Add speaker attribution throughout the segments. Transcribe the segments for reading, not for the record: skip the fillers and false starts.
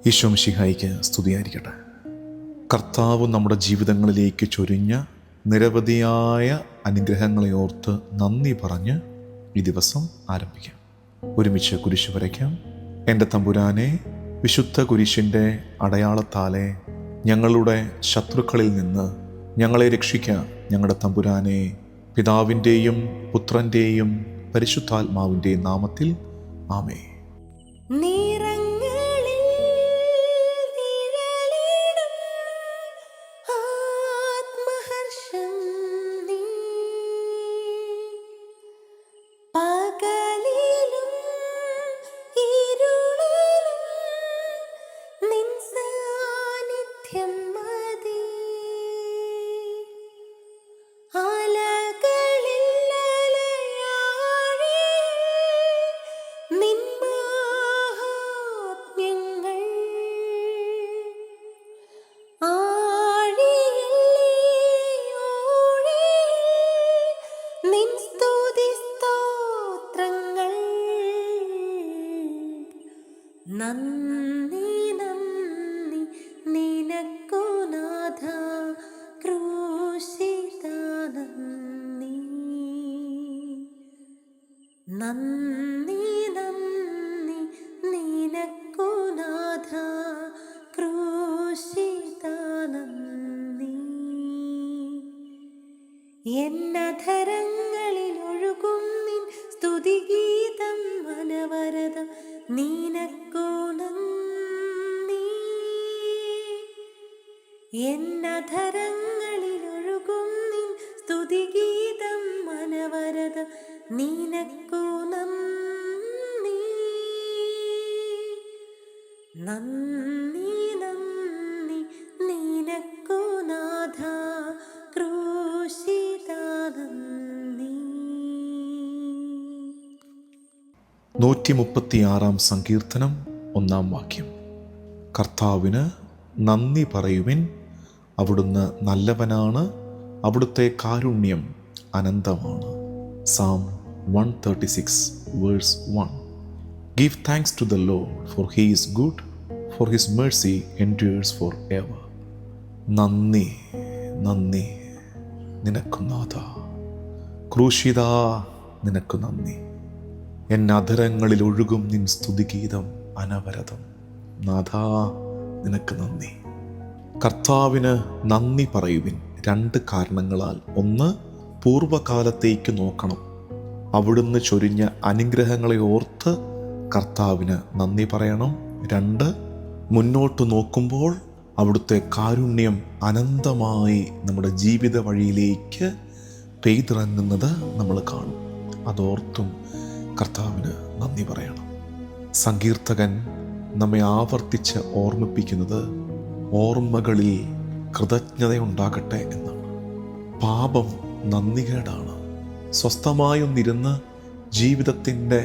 Speaker 1: ഈശോ മിശിഹായ്ക്ക് സ്തുതിയായിരിക്കട്ടെ. കർത്താവ് നമ്മുടെ ജീവിതങ്ങളിലേക്ക് ചൊരിഞ്ഞ നിരവധിയായ അനുഗ്രഹങ്ങളെ ഓർത്ത് നന്ദി പറഞ്ഞ് ഈ ദിവസം ആരംഭിക്കാം. ഒരുമിച്ച് കുരിശ് വരയ്ക്കാം. എൻ്റെ തമ്പുരാനെ, വിശുദ്ധ കുരിശിൻ്റെ അടയാളത്താലെ ഞങ്ങളുടെ ശത്രുക്കളിൽ നിന്ന് ഞങ്ങളെ രക്ഷിക്കാം. ഞങ്ങളുടെ തമ്പുരാനെ, പിതാവിൻ്റെയും പുത്രൻ്റെയും പരിശുദ്ധാത്മാവിൻ്റെയും നാമത്തിൽ ആമേൻ.
Speaker 2: നന്ദി നന്ദി നിനക്കു നാഥ, ക്രൂശിത നന്ദി. നന്ദി നന്ദി നിനക്കു നാഥ, ക്രൂശിത നന്ദി. എന്നധരങ്ങളിൽ ഒഴുകും നിൻ സ്തുതിഗീതം അനവരതം നിനക്കു നന്ദി. എന്നധരങ്ങളിൽ ഒഴുകും നിൻ സ്തുതിഗീതം അനവരതം നിനക്കു നന്ദി. നന്ദി നന്ദി നിനക്കു നാഥ, ക്രൂശിത നന്ദി.
Speaker 1: 136 സങ്കീർത്തനം 1 വാക്യം. കർത്താവിന് നന്ദി പറയുവിൻ, അവിടുന്ന് നല്ലവനാണ്, അവിടുത്തെ കാരുണ്യം അനന്തമാണ്. Psalm 136 verse 1. Give thanks to the Lord, for he is good, for his mercy endures forever. നന്ദി നന്ദി നിനക്കു നാഥ, ക്രൂശിത നിനക്കു നന്ദി. എന്നധരങ്ങളിൽ ഒഴുകും നിൻ സ്തുതിഗീതം അനവരതം. നാഥ, നിനക്ക് നന്ദി. കർത്താവിന് നന്ദി പറയുവിൻ 2 കാരണങ്ങളാൽ. 1, പൂർവ്വകാലത്തേക്ക് നോക്കണം. അവിടുന്ന് ചൊരിഞ്ഞ അനുഗ്രഹങ്ങളെ ഓർത്ത് കർത്താവിന് നന്ദി പറയണം. 2, മുന്നോട്ട് നോക്കുമ്പോൾ അവിടുത്തെ കാരുണ്യം അനന്തമായി നമ്മുടെ ജീവിത വഴിയിലേക്ക് പെയ്തിറങ്ങുന്നത് നമ്മൾ കാണും. അതോർത്തും കർത്താവിന് നന്ദി പറയണം. സങ്കീർത്തകൻ നമ്മെ ആവർത്തിച്ച് ഓർമ്മിപ്പിക്കുന്നത് ഓർമ്മകളിൽ കൃതജ്ഞതയുണ്ടാകട്ടെ എന്നാണ്. പാപം നന്ദികേടാണ്. സ്വസ്ഥമായൊന്നിരുന്ന് ജീവിതത്തിൻ്റെ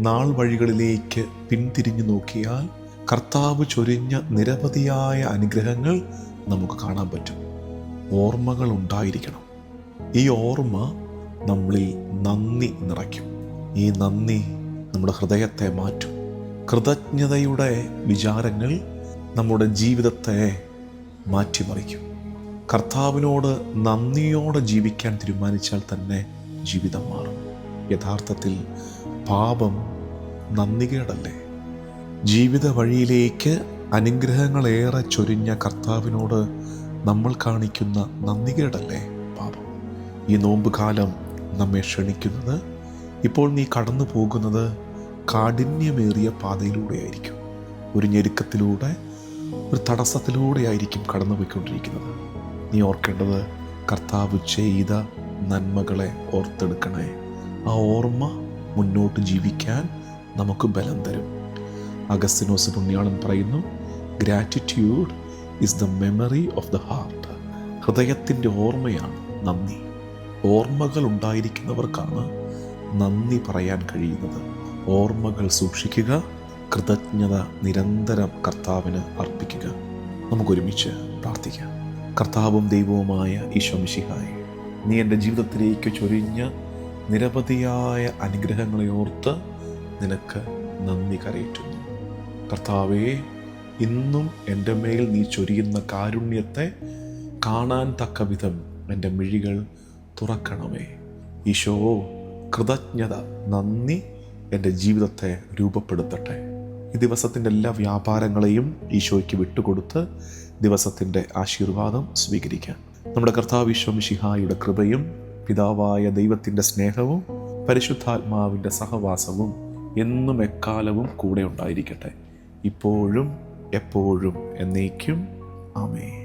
Speaker 1: നാൾ വഴികളിലേക്ക് പിന്തിരിഞ്ഞു നോക്കിയാൽ കർത്താവ് ചൊരിഞ്ഞ നിരവധിയായ അനുഗ്രഹങ്ങൾ നമുക്ക് കാണാൻ പറ്റും. ഓർമ്മകൾ ഉണ്ടായിരിക്കണം. ഈ ഓർമ്മ നമ്മളിൽ നന്ദി നിറയ്ക്കും. ഈ നന്ദി നമ്മുടെ ഹൃദയത്തെ മാറ്റും. കൃതജ്ഞതയുടെ വിചാരങ്ങൾ നമ്മുടെ ജീവിതത്തെ മാറ്റിമറിക്കും. കർത്താവിനോട് നന്ദിയോടെ ജീവിക്കാൻ തീരുമാനിച്ചാൽ തന്നെ ജീവിതം മാറും. യഥാർത്ഥത്തിൽ പാപം നന്ദികേടല്ലേ? ജീവിത വഴിയിലേക്ക് അനുഗ്രഹങ്ങളേറെ ചൊരിഞ്ഞ കർത്താവിനോട് നമ്മൾ കാണിക്കുന്ന നന്ദികേടല്ലേ പാപം? ഈ നോമ്പ് കാലം നമ്മെ ക്ഷണിക്കുന്നത്, ഇപ്പോൾ നീ കടന്നു പോകുന്നത് കാഠിന്യമേറിയ പാതയിലൂടെയായിരിക്കും. ഒരു ഞെരുക്കത്തിലൂടെ, ഒരു തടസ്സത്തിലൂടെയായിരിക്കും കടന്നു പോയിക്കൊണ്ടിരിക്കുന്നത്. നീ ഓർക്കേണ്ടത്, കർത്താവ് ചെയ്ത നന്മകളെ ഓർത്തെടുക്കണേ. ആ ഓർമ്മ മുന്നോട്ട് ജീവിക്കാൻ നമുക്ക് ബലം തരും. അഗസ്തീനോസ് പുണ്യാളൻ പറയുന്നു, gratitude is the memory of the heart. ഹൃദയത്തിൻ്റെ ഓർമ്മയാണ് നന്ദി. ഓർമ്മകൾ ഉണ്ടായിരിക്കുന്നവർക്കാണ് നന്ദി പറയാൻ കഴിയുന്നത്. ഓർമ്മകൾ സൂക്ഷിക്കുക, കൃതജ്ഞത നിരന്തരം കർത്താവിന് അർപ്പിക്കുക. നമുക്കൊരുമിച്ച് പ്രാർത്ഥിക്കാം. കർത്താവും ദൈവവുമായ ഈശോ മിശിഹായേ, നീ എൻ്റെ ജീവിതത്തിലേക്ക് ചൊരിഞ്ഞ നിരവധിയായ അനുഗ്രഹങ്ങളെ ഓർത്ത് നിനക്ക് നന്ദി കരയറ്റുന്നു. കർത്താവേ, ഇന്നും എൻ്റെ മേൽ നീ ചൊരിയുന്ന കാരുണ്യത്തെ കാണാൻ തക്ക വിധം എൻ്റെ മിഴികൾ തുറക്കണമേ. ഈശോ, കൃതജ്ഞത, നന്ദി എൻ്റെ ജീവിതത്തെ രൂപപ്പെടുത്തട്ടെ. ഈ ദിവസത്തിൻ്റെ എല്ലാ വ്യാപാരങ്ങളെയും ഈശോയ്ക്ക് വിട്ടുകൊടുത്ത് ദിവസത്തിൻ്റെ ആശീർവാദം സ്വീകരിക്കാം. നമ്മുടെ കർത്താവ് ഈശോ മിശിഹായുടെ കൃപയും പിതാവായ ദൈവത്തിൻ്റെ സ്നേഹവും പരിശുദ്ധാത്മാവിൻ്റെ സഹവാസവും എന്നും എക്കാലവും കൂടെ ഉണ്ടായിരിക്കട്ടെ, ഇപ്പോഴും എപ്പോഴും എന്നേക്കും. ആമേൻ.